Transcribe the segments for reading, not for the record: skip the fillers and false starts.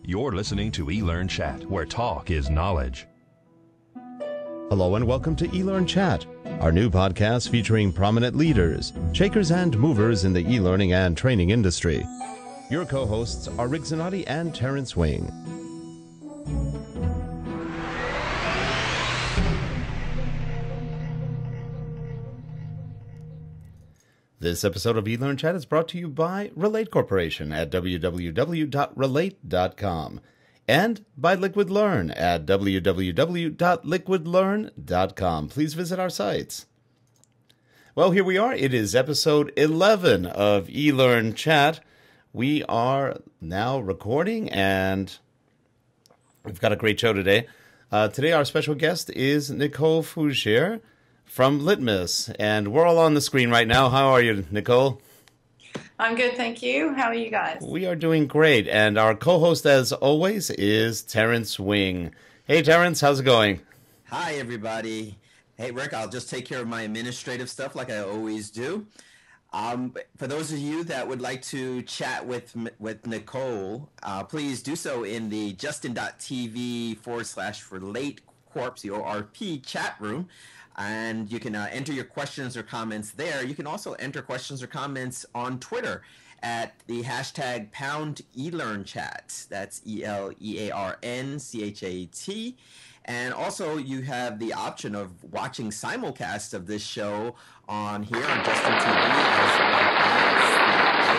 You're listening to eLearnChat, where talk is knowledge. Hello and welcome to eLearnChat, our new podcast featuring prominent leaders, shakers and movers in the e-learning and training industry. Your co-hosts are Rick Zanotti and Terrence Wing. This episode of eLearnChat is brought to you by Relate Corporation at www.relate.com and by Liquid Learn at www.liquidlearn.com. Please visit our sites. Well, here we are. It is episode 11 of eLearnChat. We are now recording, and we've got a great show today. Today, our special guest is Nicole Fougere from Litmos, and we're all on the screen right now. How are you, Nicole? I'm good, thank you. How are you guys? We are doing great, and our co-host, as always, is Terrence Wing. Hey, Terrence, how's it going? Hi, everybody. Hey, Rick, I'll just take care of my administrative stuff like I always do. For those of you that would like to chat with Nicole, please do so in the justin.tv/relate corp, C-O-R-P, chat room. And you can enter your questions or comments there. You can also enter questions or comments on Twitter at the hashtag #eLearnChat. That's ELEARNCHAT. And also you have the option of watching simulcast of this show on here on Justin TV, as well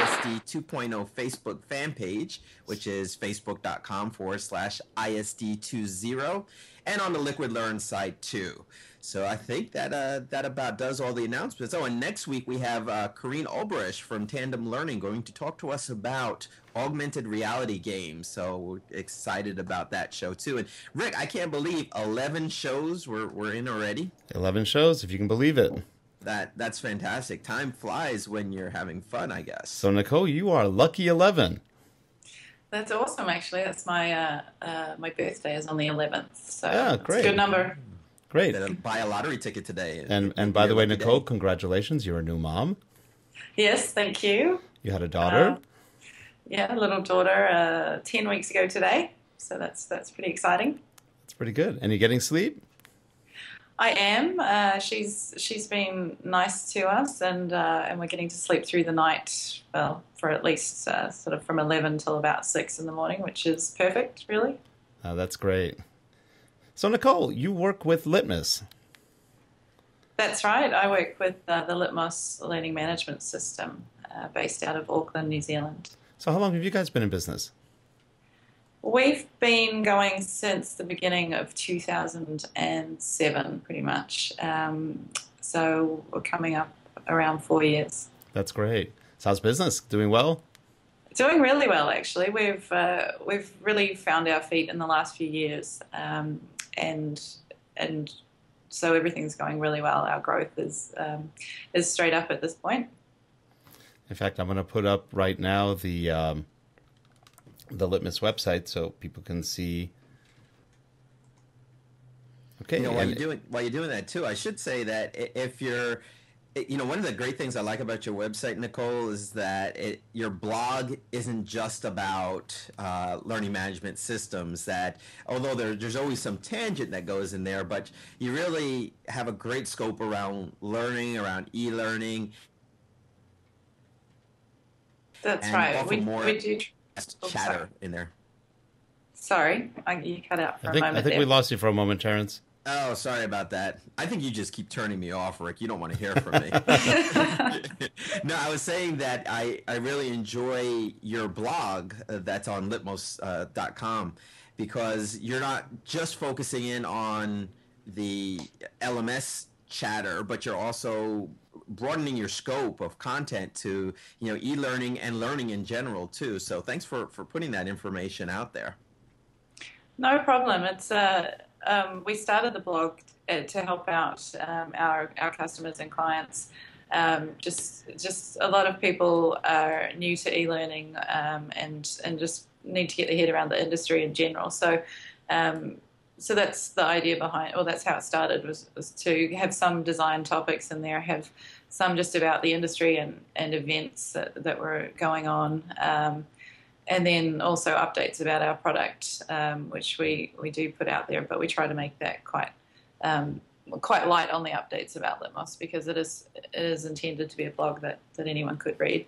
as the ISD 2.0 Facebook fan page, which is facebook.com/ISD20, and on the Liquid Learn site too. So I think that that about does all the announcements. Oh, and next week we have Corrine Olbrich from Tandem Learning going to talk to us about augmented reality games. So we're excited about that show too. And Rick, I can't believe 11 shows we're in already. 11 shows, if you can believe it. That's fantastic. Time flies when you're having fun, I guess. So Nicole, you are lucky 11. That's awesome, actually. That's my my birthday is on the 11th, so yeah, great. It's a good number. Great. Buy a lottery ticket today. And by the way, Nicole, congratulations. You're a new mom. Yes, thank you. You had a daughter? Yeah, a little daughter 10 weeks ago today. So that's pretty exciting. That's pretty good. And you getting sleep? I am. She's been nice to us, and we're getting to sleep through the night, well, for at least sort of from 11 till about 6 in the morning, which is perfect, really. That's great. So, Nicole, you work with Litmos. That's right. I work with the Litmos learning management system based out of Auckland, New Zealand. So how long have you guys been in business? We've been going since the beginning of 2007, pretty much. So we're coming up around 4 years. That's great. So how's business? Doing well? Doing really well, actually. We've really found our feet in the last few years, and so everything's going really well. Our growth is straight up at this point. In fact, I'm going to put up right now the Litmos website so people can see. Okay. While you're doing that too, I should say that if you're, one of the great things I like about your website, Nicole, is that your blog isn't just about learning management systems. That although there's always some tangent that goes in there, but you really have a great scope around learning, around e-learning. That's right. We do chatter in there. Sorry, you cut out for a moment. I think we lost you for a moment, Terrence. Oh, sorry about that. I think you just keep turning me off, Rick. You don't want to hear from me. No, I was saying that I really enjoy your blog that's on litmos.com because you're not just focusing in on the LMS chatter, but you're also broadening your scope of content to e-learning and learning in general too. So thanks for putting that information out there. No problem. It's we started the blog to help out our customers and clients. Just a lot of people are new to e-learning and just need to get their head around the industry in general. So that's the idea behind, or that's how it started, was to have some design topics in there, have some just about the industry and events that were going on, and then also updates about our product, which we do put out there, but we try to make that quite light on the updates about Litmos, because it is intended to be a blog that anyone could read.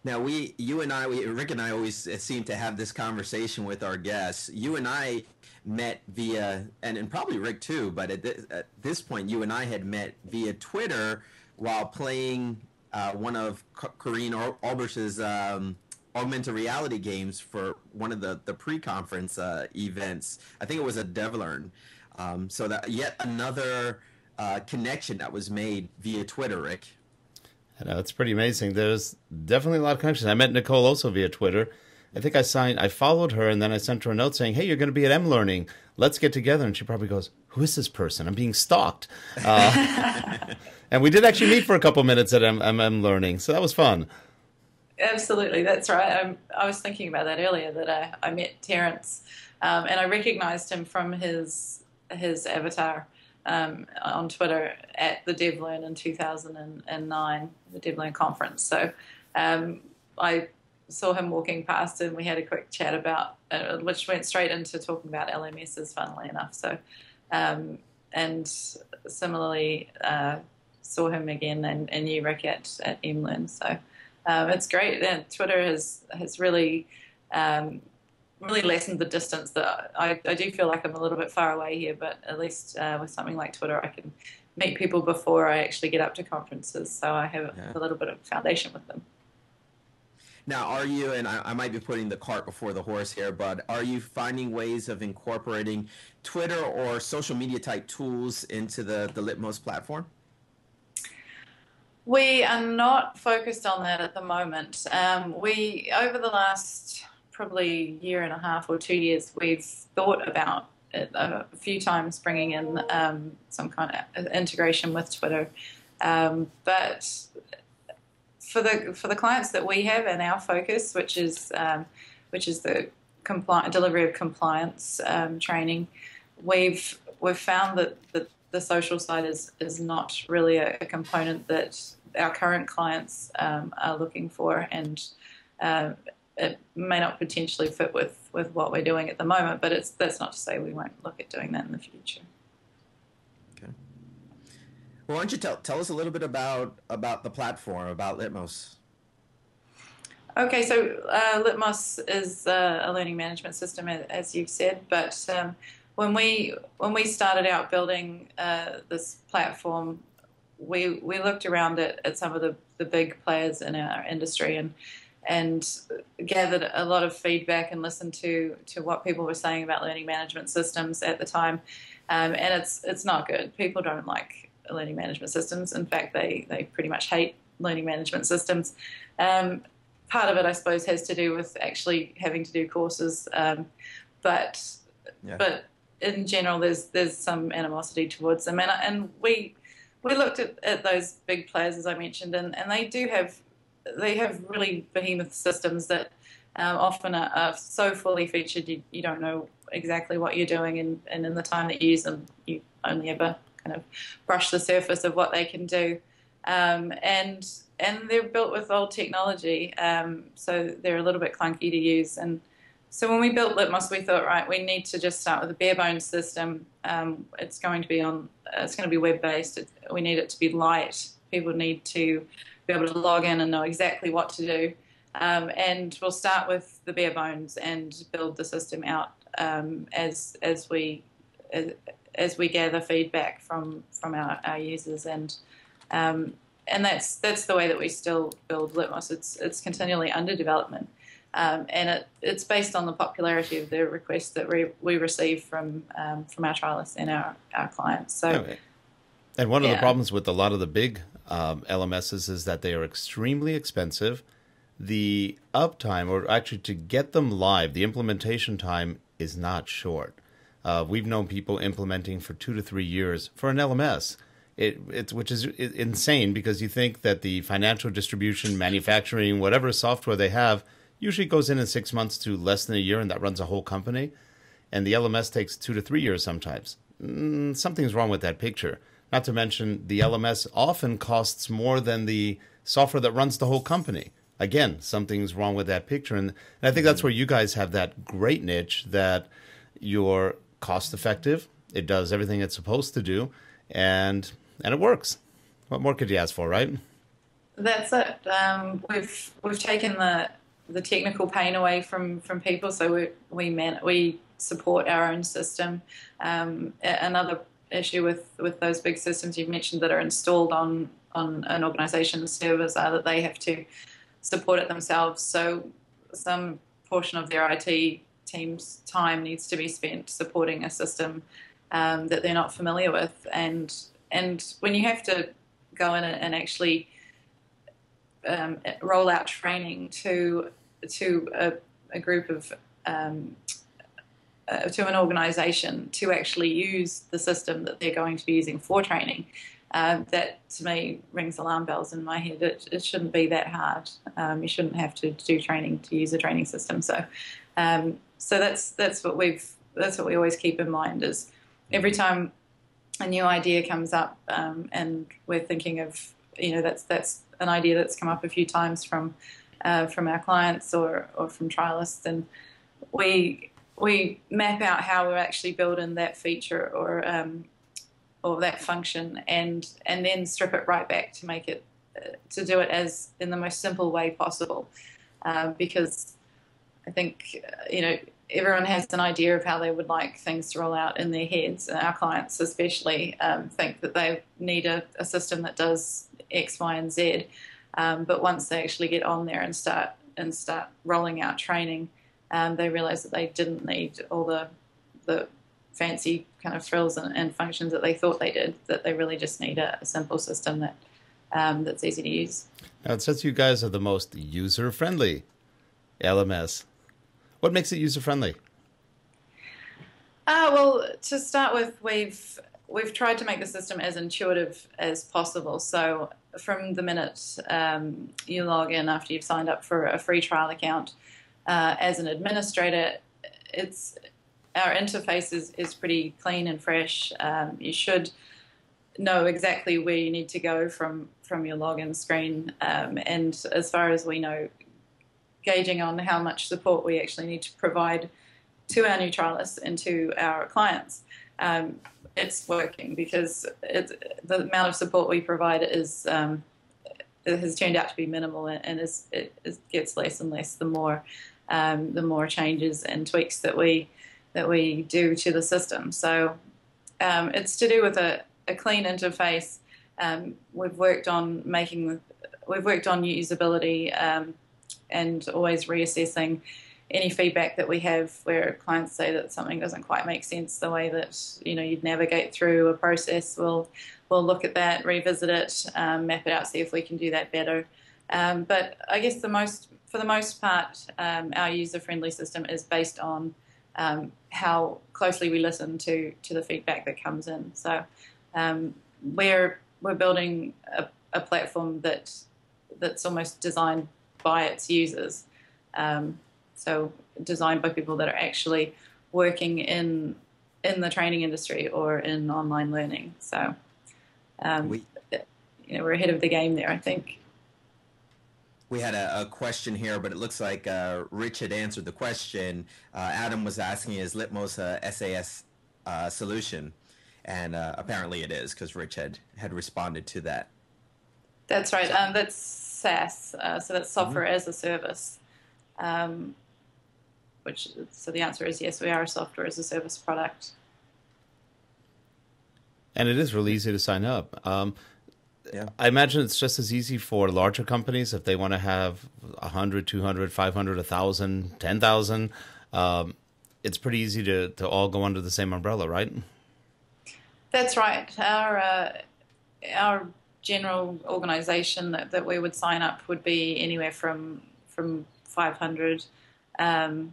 Now, Rick and I always seem to have this conversation with our guests. You and I met via, and probably Rick too, but at this point, you and I had met via Twitter while playing one of Corrine Olbrich's augmented reality games for one of the pre-conference events. I think it was at DevLearn. So that yet another connection that was made via Twitter, Rick. I know, it's pretty amazing. There's definitely a lot of connections. I met Nicole also via Twitter. I think I followed her, and then I sent her a note saying, hey, you're going to be at eLearning. Let's get together. And she probably goes, who is this person? I'm being stalked. And we did actually meet for a couple minutes at eLearning, so that was fun. Absolutely, that's right. I was thinking about that earlier, that I met Terence, and I recognized him from his avatar on Twitter at the DevLearn in 2009, the DevLearn conference. So I saw him walking past, and we had a quick chat about which went straight into talking about LMSs, funnily enough. So and similarly saw him again and knew Rick at eLearn. So it's great. And Twitter has really really lessened the distance. That I do feel like I'm a little bit far away here, but at least with something like Twitter, I can meet people before I actually get up to conferences, so I have a little bit of foundation with them. Now, are you, and I might be putting the cart before the horse here, but are you finding ways of incorporating Twitter or social media type tools into the Litmos platform? We are not focused on that at the moment. We, over the last probably year and a half or 2 years, we've thought about it a few times, bringing in some kind of integration with Twitter. But for the clients that we have and our focus, which is the delivery of compliance training, we've found that the social side is not really a component that our current clients are looking for, and it may not potentially fit with what we're doing at the moment, but that's not to say we won't look at doing that in the future. Okay. Well, why don't you tell us a little bit about the platform, about Litmos? Okay, so Litmos is a learning management system, as you've said, but when we started out building this platform, we looked around at some of the big players in our industry and gathered a lot of feedback and listened to what people were saying about learning management systems at the time, and it's not good. People don't like learning management systems. In fact, they pretty much hate learning management systems. Part of it, I suppose, has to do with actually having to do courses, but in general, there's some animosity towards them, and we looked at those big players, as I mentioned, and they have really behemoth systems that often are so fully featured you don't know exactly what you're doing, and in the time that you use them, you only ever kind of brush the surface of what they can do, and they're built with old technology, so they're a little bit clunky to use. And so when we built Litmos, we thought, right, we need to just start with a bare bones system. It's going to be web based. We need it to be light. People need to be able to log in and know exactly what to do. And we'll start with the bare bones and build the system out as we gather feedback from our users, and that's the way that we still build Litmos. It's continually under development, and it's based on the popularity of the requests that we receive from our trialists and our clients. So, and one of the problems with a lot of the big LMSs is that they are extremely expensive. The uptime, or actually to get them live, the implementation time is not short. We've known people implementing for 2 to 3 years for an LMS, which is insane, because you think that the financial distribution, manufacturing, whatever software they have usually goes in 6 months to less than a year, and that runs a whole company. And the LMS takes 2 to 3 years sometimes. Something's wrong with that picture. Not to mention, the LMS often costs more than the software that runs the whole company. again, something's wrong with that picture. And I think that's where you guys have that great niche that you're cost effective. It does everything it's supposed to do, and it works. What more could you ask for, right? That's it. We've taken the technical pain away from people, so we support our own system. Another issue with those big systems you've mentioned that are installed on an organization's servers are that they have to support it themselves. So some portion of their IT team's time needs to be spent supporting a system that they're not familiar with, and when you have to go in and actually roll out training to a group of to an organization to actually use the system that they're going to be using for training, that to me rings alarm bells in my head. It shouldn't be that hard. You shouldn't have to do training to use a training system. So that's what we always keep in mind, is every time a new idea comes up, and we're thinking of, that's an idea that's come up a few times from our clients or from trialists, and we map out how we'll actually build in that feature or that function, and then strip it right back to make it to do it as in the most simple way possible, because I think everyone has an idea of how they would like things to roll out in their heads, and our clients especially think that they need a system that does X, Y, and Z. But once they actually get on there and start rolling out training, they realize that they didn't need all the fancy kind of frills and functions that they thought they did, that they really just need a simple system that's easy to use. Now, it says you guys are the most user-friendly LMS. What makes it user-friendly? Well, to start with, we've tried to make the system as intuitive as possible. So from the minute you log in after you've signed up for a free trial account, as an administrator, our interface is pretty clean and fresh. You should know exactly where you need to go from your login screen, and as far as we know, gauging on how much support we actually need to provide to our new trialists and to our clients. It's working, because the amount of support we provide it has turned out to be minimal, and it gets less and less the more changes and tweaks that we do to the system. So it's to do with a clean interface. We've worked on usability, and always reassessing any feedback that we have where clients say that something doesn't quite make sense the way that you'd navigate through a process. We'll look at that, revisit it, map it out, see if we can do that better. But I guess for the most part, our user-friendly system is based on how closely we listen to the feedback that comes in. So we're building a platform that's almost designed by its users. So designed by people that are actually working in the training industry or in online learning. So we're ahead of the game there, I think. We had a question here, but it looks like Rich had answered the question. Adam was asking, is Litmos a SAS solution? And apparently it is, because Rich had responded to that. That's right. That's SaaS, so that's software as a service. So the answer is yes, we are a software as a service product. And it is really easy to sign up. Yeah. I imagine it's just as easy for larger companies if they want to have 100, 200, 500, 1,000, 10,000. It's pretty easy to all go under the same umbrella, right? That's right. Our general organization that we would sign up would be anywhere from 500, and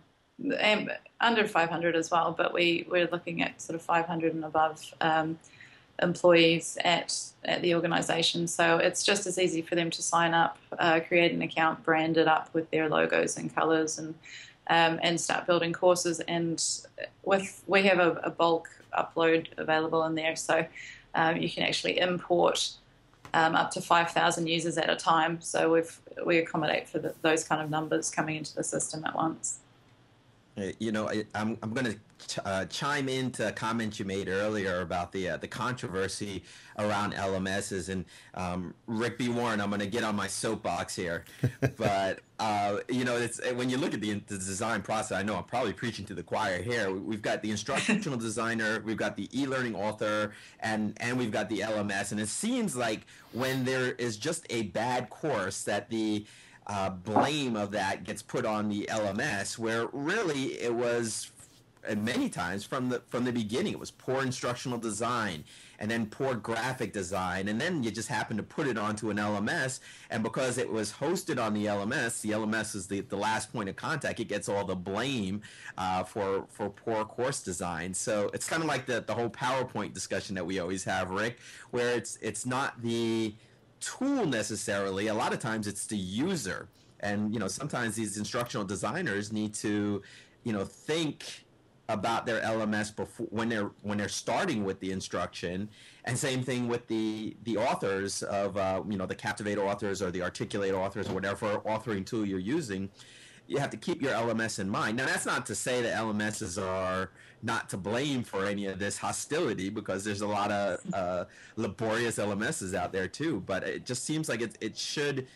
under 500 as well, but we're looking at sort of 500 and above employees at the organization. So it's just as easy for them to sign up, create an account, brand it up with their logos and colors, and start building courses. And we have a bulk upload available in there, so you can actually import up to 5,000 users at a time. So we accommodate for those kind of numbers coming into the system at once. You know, I'm going to chime into a comment you made earlier about the controversy around LMSs, and Rick B. Warren, I'm going to get on my soapbox here, but you know, it's when you look at the design process. I know I'm probably preaching to the choir here. We've got the instructional designer, we've got the e-learning author, and we've got the LMS, and it seems like when there is just a bad course that the blame of that gets put on the LMS, where really it was, and many times from the beginning, it was poor instructional design, and then poor graphic design, and then you just happen to put it onto an LMS, and because it was hosted on the LMS is the last point of contact. It gets all the blame for poor course design. So it's kind of like the whole PowerPoint discussion that we always have, Rick, where it's not the tool necessarily. A lot of times it's the user, and you know, sometimes these instructional designers need to, you know, think about their LMS before, when they're starting with the instruction. And same thing with the authors of you know, the Captivate authors or the Articulate authors or whatever authoring tool you're using. You have to keep your LMS in mind. Now, that's not to say that LMSs are not to blame for any of this hostility, because there's a lot of laborious LMSs out there too. But it just seems like it should.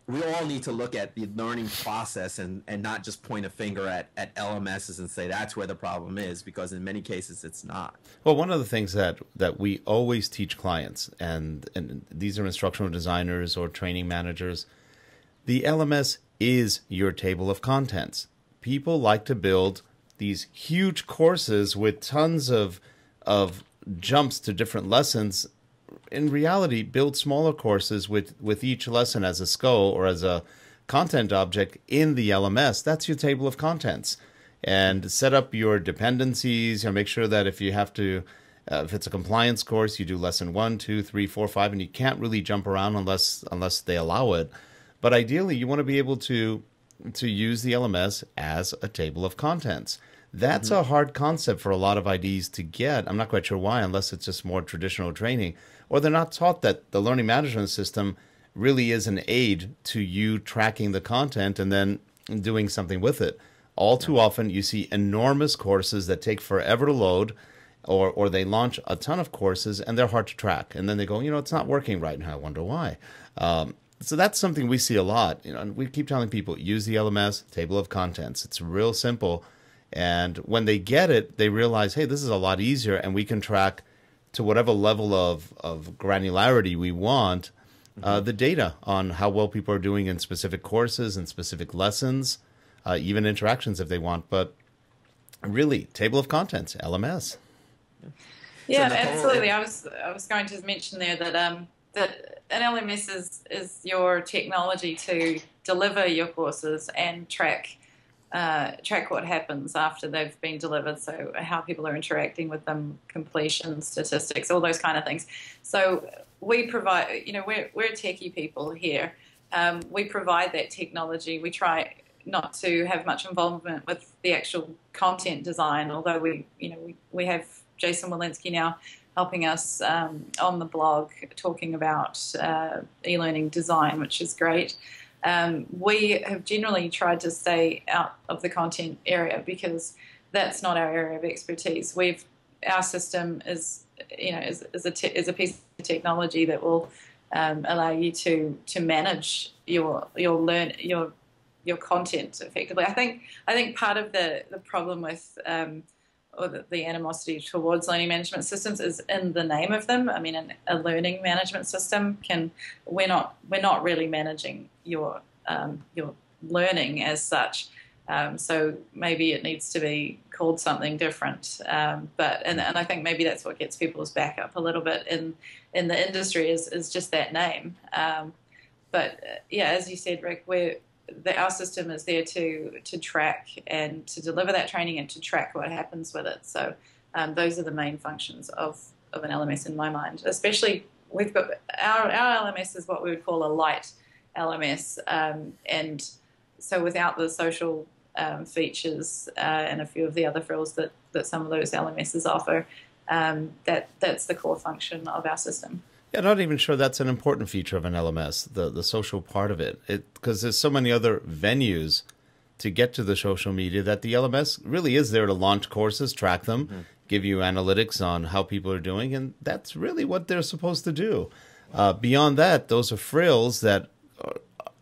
We all need to look at the learning process and not just point a finger at LMSs and say that's where the problem is, because in many cases it's not. Well, one of the things that we always teach clients, and these are instructional designers or training managers, the LMS is your table of contents. People like to build these huge courses with tons of jumps to different lessons. In reality, build smaller courses with each lesson as a SCO or as a content object in the LMS. That's your table of contents. And set up your dependencies, you know, make sure that if you have to, if it's a compliance course, you do lesson 1, 2, 3, 4, 5, and you can't really jump around unless they allow it. But ideally, you want to be able to use the LMS as a table of contents. That's a hard concept for a lot of IDs to get. I'm not quite sure why, unless it's just more traditional training, or they're not taught that the learning management system really is an aid to you tracking the content and then doing something with it. All too often, you see enormous courses that take forever to load, or they launch a ton of courses and they're hard to track. And then they go, you know, it's not working right now. I wonder why. So that's something we see a lot. You know, and we keep telling people, use the LMS, table of contents. It's real simple. And when they get it, they realize, hey, this is a lot easier, and we can track to whatever level of granularity we want the data on how well people are doing in specific courses and specific lessons, even interactions if they want. But really, table of contents, LMS. Yeah, so absolutely. I was going to mention there that that an LMS is your technology to deliver your courses and track what happens after they've been delivered, so how people are interacting with them, completion, statistics, all those kind of things. So we provide, you know, we're techie people here. We provide that technology. We try not to have much involvement with the actual content design, although we have Jason Walensky now helping us on the blog talking about e-learning design, which is great. We have generally tried to stay out of the content area because that's not our area of expertise. Our system is a piece of technology that will allow you to manage your content effectively. I think part of the problem with or the animosity towards learning management systems is in the name of them. I mean, a learning management system we're not really managing your learning as such. So maybe it needs to be called something different. But I think maybe that's what gets people's back up a little bit in the industry is just that name. But yeah, as you said, Rick, our system is there to track and to deliver that training and to track what happens with it. So those are the main functions of an LMS in my mind. Especially, we've got our LMS is what we would call a light LMS, and so without the social features and a few of the other frills that some of those LMSs offer, that's the core function of our system. Yeah, not even sure that's an important feature of an LMS, the social part of it. Because there's so many other venues to get to the social media that the LMS really is there to launch courses, track them, give you analytics on how people are doing, and that's really what they're supposed to do. Beyond that, those are frills that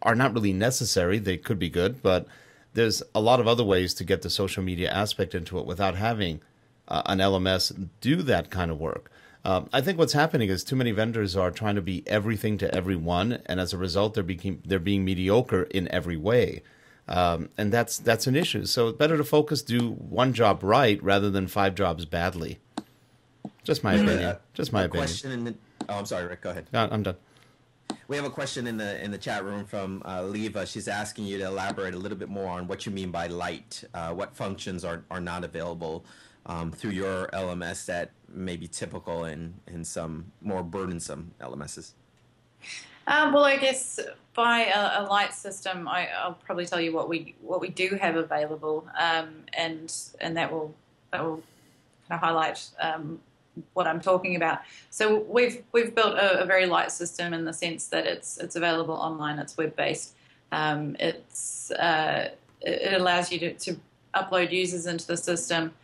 are not really necessary. They could be good, but there's a lot of other ways to get the social media aspect into it without having an LMS do that kind of work. I think what's happening is too many vendors are trying to be everything to everyone, and as a result, they're being mediocre in every way. And that's an issue. So it's better to focus, do one job right rather than 5 jobs badly. Just my opinion. Just my opinion. I'm sorry, Rick. Go ahead. No, I'm done. We have a question in the chat room from Leva. She's asking you to elaborate a little bit more on what you mean by light. What functions are not available through your LMS that may be typical in some more burdensome LMSs? Well, I guess by a light system, I'll probably tell you what we do have available, and that will kind of highlight what I'm talking about. So we've built a very light system in the sense that it's available online. It's web based. It allows you to upload users into the system.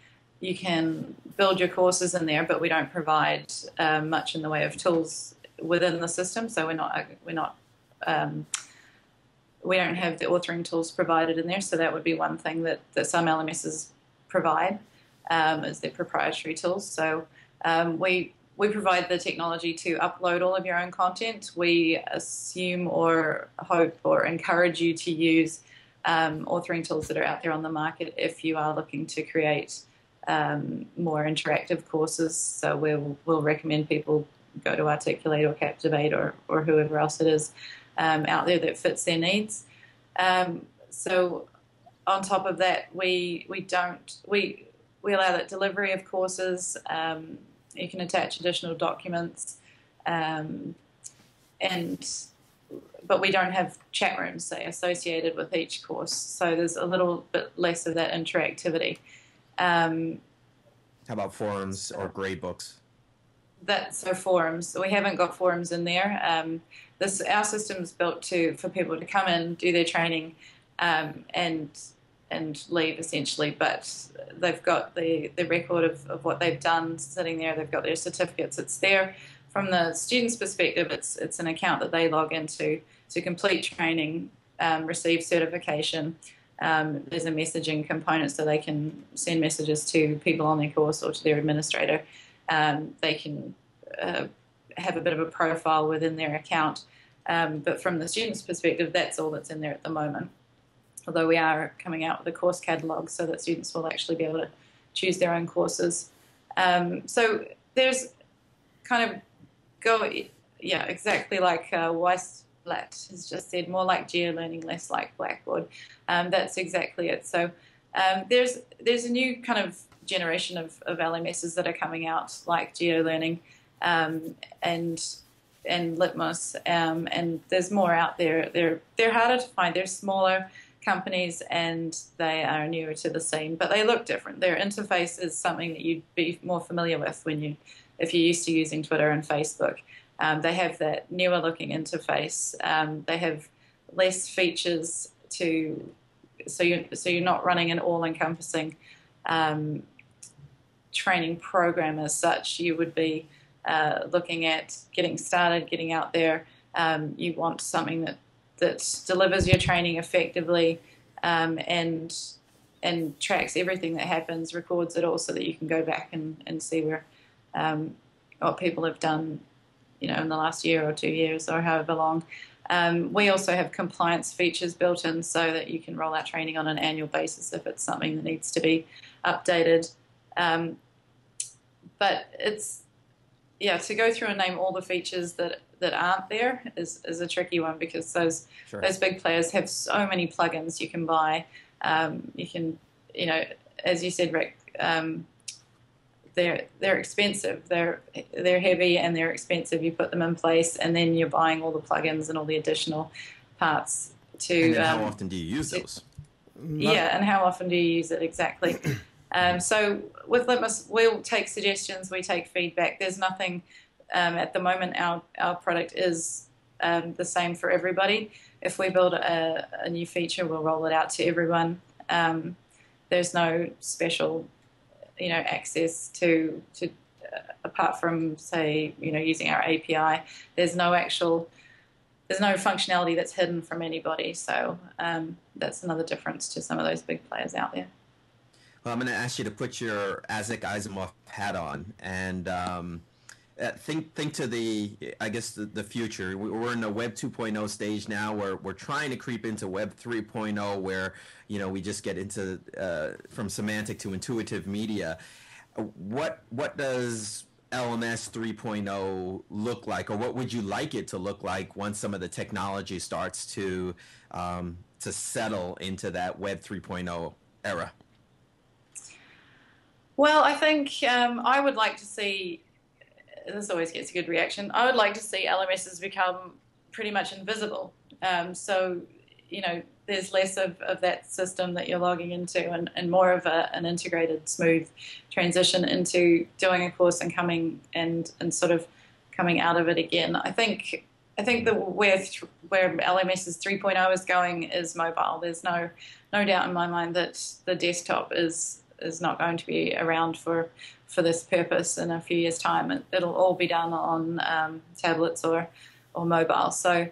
You can build your courses in there, but we don't provide much in the way of tools within the system. So we don't have the authoring tools provided in there. So that would be one thing that some LMSs provide is their proprietary tools. So we provide the technology to upload all of your own content. We assume or hope or encourage you to use authoring tools that are out there on the market if you are looking to create more interactive courses. So we'll recommend people go to Articulate or Captivate or whoever else it is out there that fits their needs. So on top of that, we allow that delivery of courses. You can attach additional documents, but we don't have chat rooms, say, associated with each course. So there's a little bit less of that interactivity. How about forums or grade books? So forums. We haven't got forums in there. Our system is built for people to come in, do their training, and leave essentially. But they've got the record of what they've done sitting there. They've got their certificates. It's there. From the student's perspective, it's an account that they log into to complete training, receive certification. There's a messaging component so they can send messages to people on their course or to their administrator. They can have a bit of a profile within their account. But from the student's perspective, that's all that's in there at the moment. Although we are coming out with a course catalogue so that students will actually be able to choose their own courses. So there's kind of exactly like Weissblatt has just said, more like GeoLearning, less like Blackboard. That's exactly it. So there's a new kind of generation of LMSs that are coming out, like GeoLearning and Litmos, and there's more out there. They're harder to find. They're smaller companies and they are newer to the scene, but they look different. Their interface is something that you'd be more familiar with if you're used to using Twitter and Facebook. They have that newer looking interface. They have less features so you're not running an all-encompassing training program as such. You would be looking at getting started, getting out there. You want something that delivers your training effectively and tracks everything that happens, records it all so that you can go back and see where what people have done, in the last year or 2 years or however long. We also have compliance features built in so that you can roll out training on an annual basis if it's something that needs to be updated. But to go through and name all the features that aren't there is a tricky one because those big players have so many plugins you can buy. You can, as you said, Rick, they're expensive. They're heavy and they're expensive. You put them in place, and then you're buying all the plugins and all the additional parts to. And then how often do you use those? Yeah, and how often do you use it exactly? So with Litmos, we'll take suggestions, we take feedback. There's nothing at the moment, our product is the same for everybody. If we build a new feature, we'll roll it out to everyone. There's no special, access to apart from, say, using our API. There's no functionality that's hidden from anybody. So that's another difference to some of those big players out there. Well, I'm going to ask you to put your Isaac Asimov hat on and think to the future. We're in the Web 2.0 stage now, where we're trying to creep into Web 3.0, where we just get into from semantic to intuitive media. What does LMS 3.0 look like, or what would you like it to look like once some of the technology starts to settle into that Web 3.0 era? Well, I think I would like to see, this always gets a good reaction, I would like to see LMSs become pretty much invisible. So, there's less of that system that you're logging into, and more of an integrated, smooth transition into doing a course and coming and sort of coming out of it again. I think that where LMS's 3.0 is going is mobile. There's no doubt in my mind that the desktop is not going to be around for this purpose in a few years' time. It'll all be done on tablets or mobile. So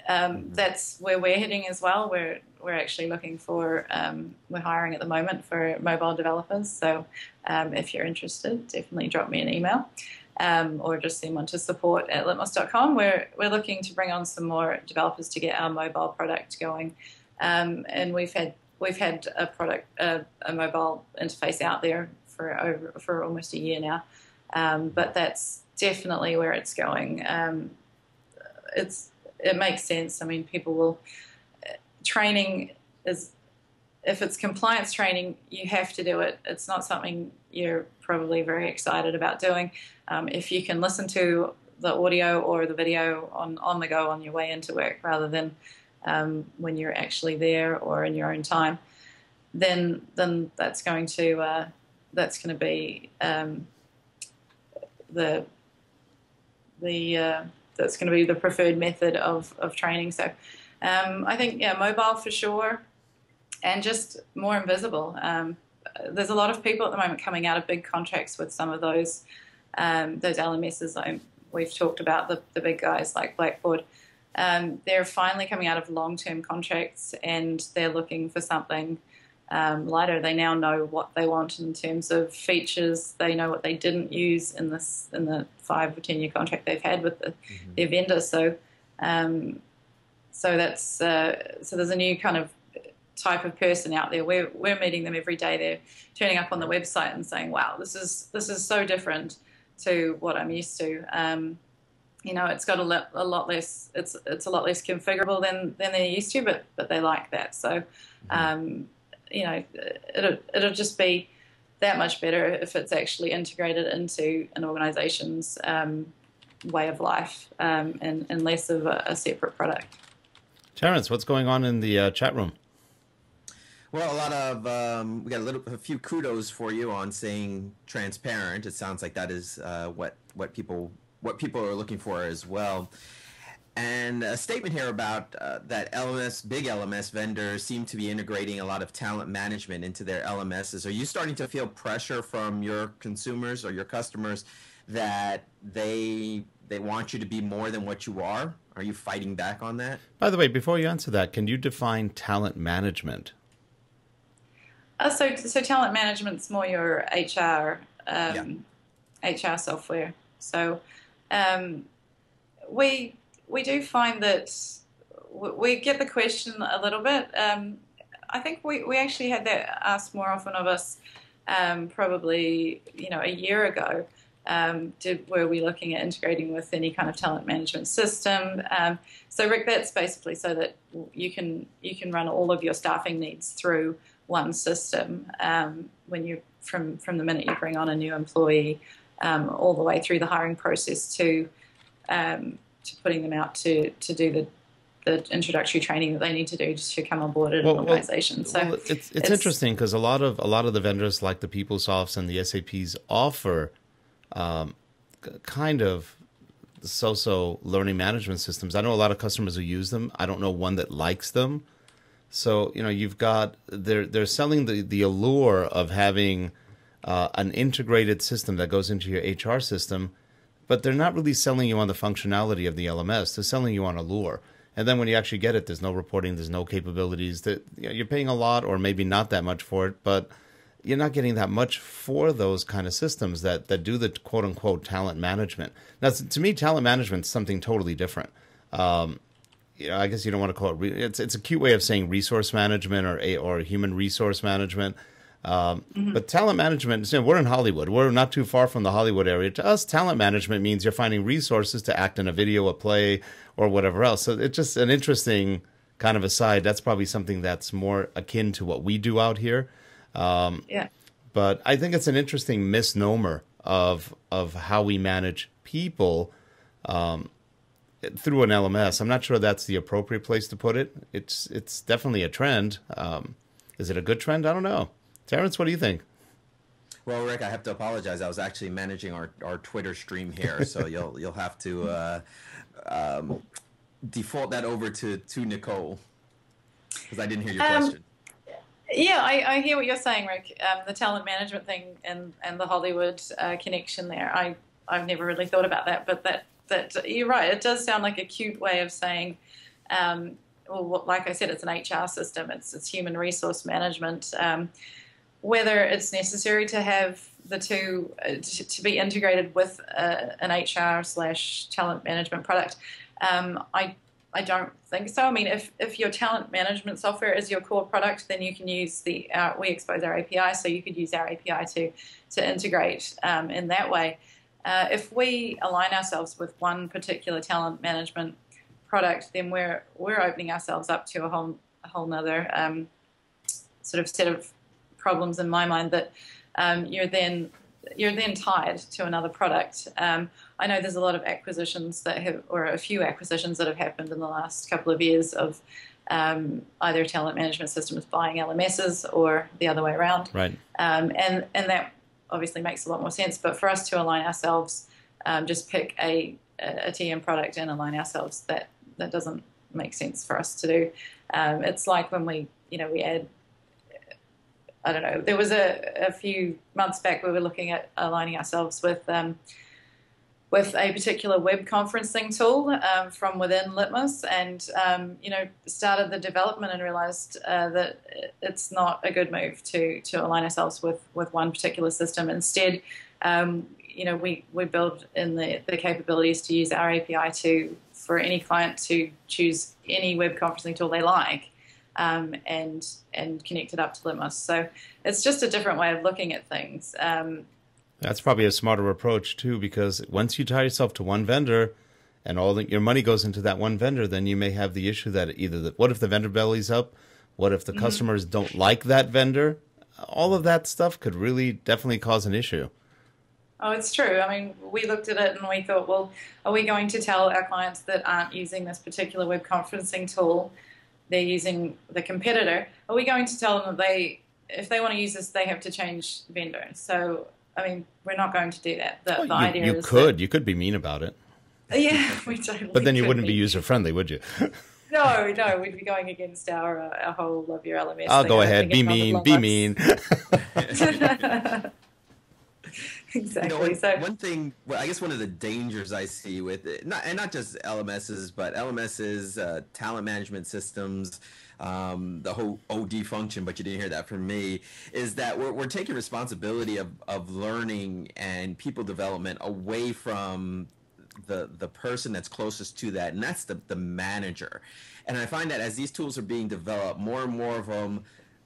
that's where we're heading as well. We're actually looking for, we're hiring at the moment for mobile developers. So if you're interested, definitely drop me an email or just send one to support@litmos.com. We're looking to bring on some more developers to get our mobile product going. And we've had a mobile interface out there for almost a year now, but that's definitely where it's going. It makes sense. I mean, people will training is, if it's compliance training, you have to do it. It's not something you're probably very excited about doing. If you can listen to the audio or the video on the go on your way into work, rather than when you're actually there or in your own time, then that's going to be that's going to be the preferred method of training. So I think mobile for sure, and just more invisible. There's a lot of people at the moment coming out of big contracts with some of those LMSs. We've talked about the big guys like Blackboard. They're finally coming out of long-term contracts, and they're looking for something lighter. They now know what they want in terms of features. They know what they didn't use in the 5 or 10 year contract they've had with their vendor. So that's so there's a new kind of type of person out there. We're meeting them every day. They're turning up on the website and saying, "Wow, this is so different to what I'm used to." It's got a lot less. It's a lot less configurable than they're used to, but they like that. So, it'll just be that much better if it's actually integrated into an organization's way of life, and less of a separate product. Terrence, what's going on in the chat room? Well, a lot of we got a few kudos for you on saying transparent. It sounds like that is what people are looking for as well. And a statement here about that big LMS vendors seem to be integrating a lot of talent management into their LMSs. Are you starting to feel pressure from your consumers or your customers that they want you to be more than what you are? Are you fighting back on that? By the way, before you answer that, can you define talent management? So talent management's more your HR software. So we do find that we get the question a little bit. I think we actually had that asked more often of us, probably a year ago. Were we looking at integrating with any kind of talent management system? So Rick, that's basically so that you can run all of your staffing needs through one system, when you from the minute you bring on a new employee, all the way through the hiring process to putting them out to do the introductory training that they need to do to come on board at an organization. So it's interesting because a lot of the vendors like the PeopleSofts and the SAPs offer kind of so learning management systems. I know a lot of customers who use them. I don't know one that likes them. So, you've got, they're selling the allure of having an integrated system that goes into your HR system, but they're not really selling you on the functionality of the LMS. They're selling you on allure. And then when you actually get it, there's no reporting, there's no capabilities. That you're paying a lot or maybe not that much for it, but you're not getting that much for those kind of systems that do the quote unquote talent management. Now, to me, talent management is something totally different. I guess you don't want to call it. It's a cute way of saying resource management or human resource management. But talent management, we're in Hollywood. We're not too far from the Hollywood area. To us, talent management means you're finding resources to act in a video, a play, or whatever else. So it's just an interesting kind of aside. That's probably something that's more akin to what we do out here. Yeah. But I think it's an interesting misnomer of how we manage people through an LMS. I'm not sure that's the appropriate place to put it. It's definitely a trend. Is it a good trend? I don't know. Terrence, what do you think? Well, Rick, I have to apologize. I was actually managing our Twitter stream here, so you'll have to default that over to Nicole, because I didn't hear your question. Yeah, I hear what you're saying, Rick. The talent management thing and the Hollywood connection there. I've never really thought about that, but that you're right. It does sound like a cute way of saying, well, like I said, it's an HR system. It's human resource management. Whether it's necessary to have the two to be integrated with an HR/talent management product, I don't think so. I mean, if your talent management software is your core product, then you can use we expose our API, so you could use our API to integrate in that way. If we align ourselves with one particular talent management product, then we're opening ourselves up to a whole nother sort of set of problems in my mind that you're then tied to another product. I know there's a lot of acquisitions a few acquisitions that have happened in the last couple of years of either talent management systems buying LMSs or the other way around. Right. And that obviously makes a lot more sense. But for us to align ourselves, just pick a TM product and align ourselves, that doesn't make sense for us to do. It's like when we add, I don't know, there was a few months back we were looking at aligning ourselves with a particular web conferencing tool from within Litmos, and started the development and realized that it's not a good move to align ourselves with one particular system. Instead, we build in the capabilities to use our API for any client to choose any web conferencing tool they like. And connect it up to Litmos. So it's just a different way of looking at things. That's probably a smarter approach too, because once you tie yourself to one vendor and your money goes into that one vendor, then you may have the issue that what if the vendor bellies up? What if the customers don't like that vendor? All of that stuff could really definitely cause an issue. Oh, it's true. I mean, we looked at it and we thought, well, are we going to tell our clients that aren't using this particular web conferencing tool, they're using the competitor? Are we going to tell them that if they want to use this, they have to change vendor? So, I mean, we're not going to do that. The idea is you could be mean about it. Yeah, we totally. But then you wouldn't be user friendly, would you? No, we'd be going against our whole love your LMS. I'll go ahead. Be mean. Exactly. So one thing, I guess one of the dangers I see with it, not just LMSs, but LMSs, talent management systems, the whole OD function, but you didn't hear that from me, is that we're taking responsibility of learning and people development away from the person that's closest to that, and that's the manager. And I find that as these tools are being developed, more and more of them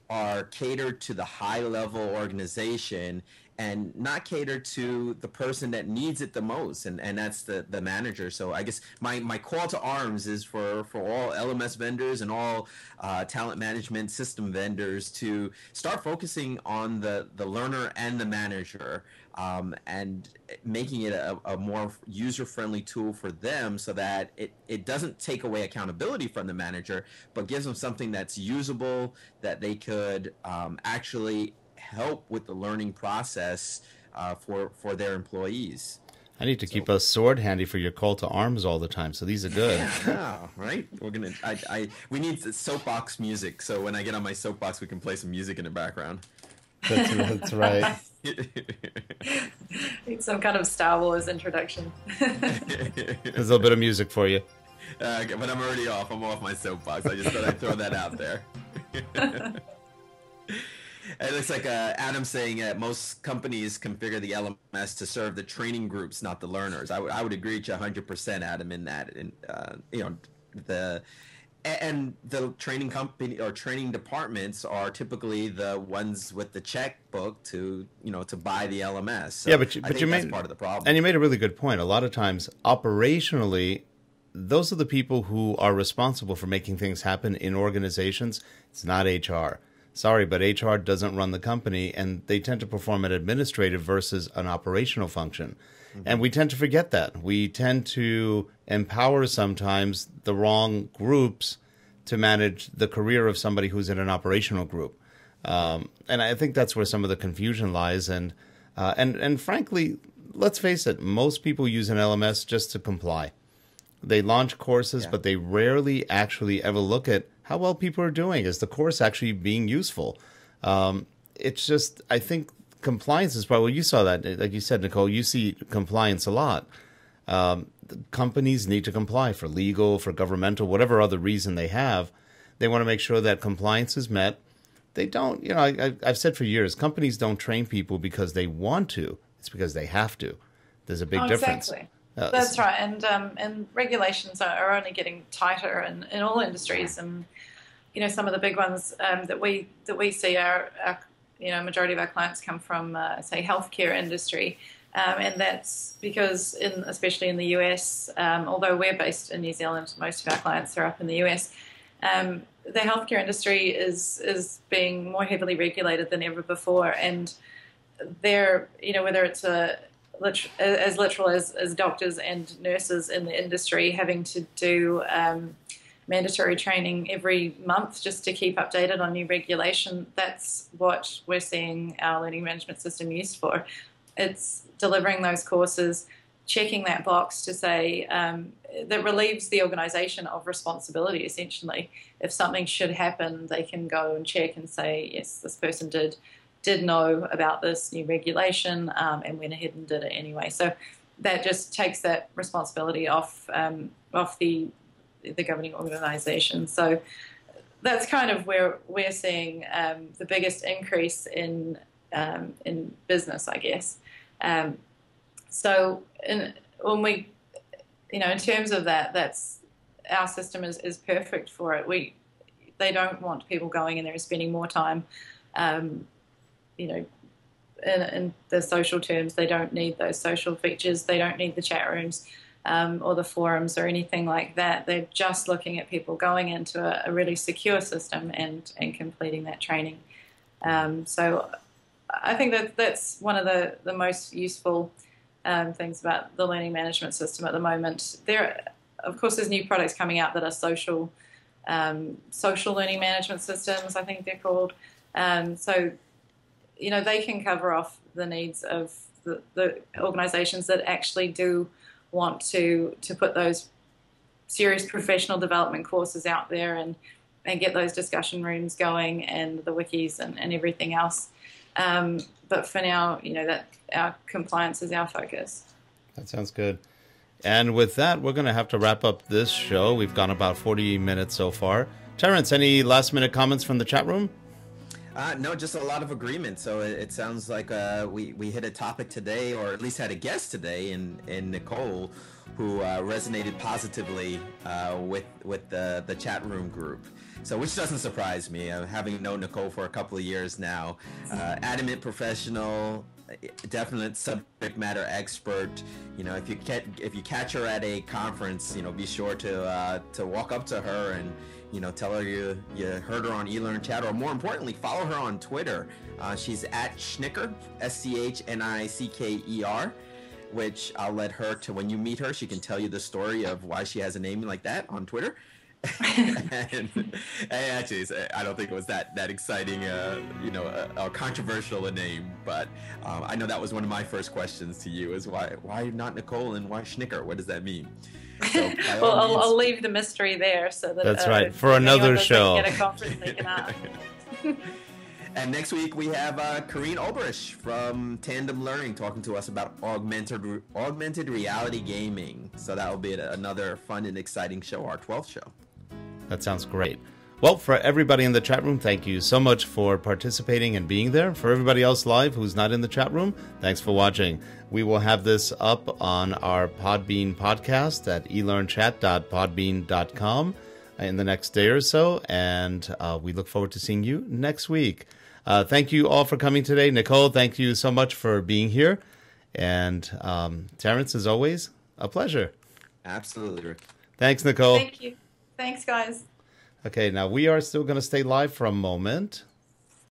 are catered to the high-level organization and not catered to the person that needs it the most, and that's the manager. So I guess my call to arms is for all LMS vendors and all talent management system vendors to start focusing on the learner and the manager, and making it a more user-friendly tool for them, so that it doesn't take away accountability from the manager, but gives them something that's usable, that they could actually help with the learning process for their employees. I need to keep a sword handy for your call to arms all the time. So these are good. Yeah, right. We're gonna. We need soapbox music. So when I get on my soapbox, we can play some music in the background. That's right. Need some kind of Star Wars introduction. There's a little bit of music for you. But I'm already off. I'm off my soapbox. I just thought I'd throw that out there. It looks like Adam's saying most companies configure the LMS to serve the training groups, not the learners. I would agree with you 100%, Adam, in that. And the training company or training departments are typically the ones with the checkbook to buy the LMS. So yeah, but you that's made part of the problem. And you made a really good point. A lot of times, operationally, those are the people who are responsible for making things happen in organizations. It's not HR. Sorry, but HR doesn't run the company, and they tend to perform an administrative versus an operational function. Mm-hmm. And we tend to forget that. We tend to empower sometimes the wrong groups to manage the career of somebody who's in an operational group. And I think that's where some of the confusion lies. And frankly, let's face it, most people use an LMS just to comply. They launch courses, but they rarely actually ever look at how well people are doing. Is the course actually being useful? It's just, I think compliance is probably, you saw that, like you said, Nicole, you see compliance a lot. Companies need to comply for legal, for governmental, whatever other reason they have. They want to make sure that compliance is met. They don't, I've said for years, companies don't train people because they want to. It's because they have to. There's a big difference. Exactly. That's right, and regulations are only getting tighter in all industries, and some of the big ones that we see are majority of our clients come from say healthcare industry, and that's because especially in the US, although we're based in New Zealand, most of our clients are up in the US. The healthcare industry is being more heavily regulated than ever before, and they're whether it's as literal as doctors and nurses in the industry having to do mandatory training every month just to keep updated on new regulation. That's what we're seeing our learning management system used for. It's delivering those courses, checking that box to say that relieves the organization of responsibility, essentially. If something should happen, they can go and check and say, yes, this person did know about this new regulation and went ahead and did it anyway. So that just takes that responsibility off the governing organisation. So that's kind of where we're seeing the biggest increase in business, I guess. So when we, in terms of that, that's our system is perfect for it. They don't want people going in there and spending more time. In the social terms, they don't need those social features. They don't need the chat rooms or the forums or anything like that. They're just looking at people going into a really secure system and completing that training. So I think that's one of the most useful things about the learning management system at the moment. Of course, there's new products coming out that are social learning management systems, I think they're called. So they can cover off the needs of the organizations that actually do want to put those serious professional development courses out there and get those discussion rooms going and the wikis and everything else. But for now, that our compliance is our focus. That sounds good. And with that, we're going to have to wrap up this show. We've gone about 40 minutes so far. Terrence, any last-minute comments from the chat room? No, just a lot of agreement. So it sounds like we hit a topic today, or at least had a guest today in Nicole, who resonated positively with the chat room group. So which doesn't surprise me, having known Nicole for a couple of years now. Adamant professional, definite subject matter expert. If you catch her at a conference, be sure to walk up to her and tell her you heard her on eLearnChat, or more importantly, follow her on Twitter. She's at Schnicker, SCHNICKER, which I'll let her when you meet her, she can tell you the story of why she has a name like that on Twitter. and actually, I don't think it was that exciting, or controversial a name. But I know that was one of my first questions to you: is why not Nicole and why Schnicker? What does that mean? So, well, I'll leave the mystery there so that that's right for another show. Get a conference they can ask. And next week we have Karine Oberich from Tandem Learning talking to us about augmented reality gaming. So that will be another fun and exciting show, our 12th show. That sounds great. Well, for everybody in the chat room, thank you so much for participating and being there. For everybody else live who's not in the chat room, thanks for watching. We will have this up on our Podbean podcast at eLearnChat.podbean.com in the next day or so, and we look forward to seeing you next week. Thank you all for coming today. Nicole, thank you so much for being here. And Terrence, as always, a pleasure. Absolutely, Rick. Thanks, Nicole. Thank you. Thanks, guys. Okay, now we are still going to stay live for a moment.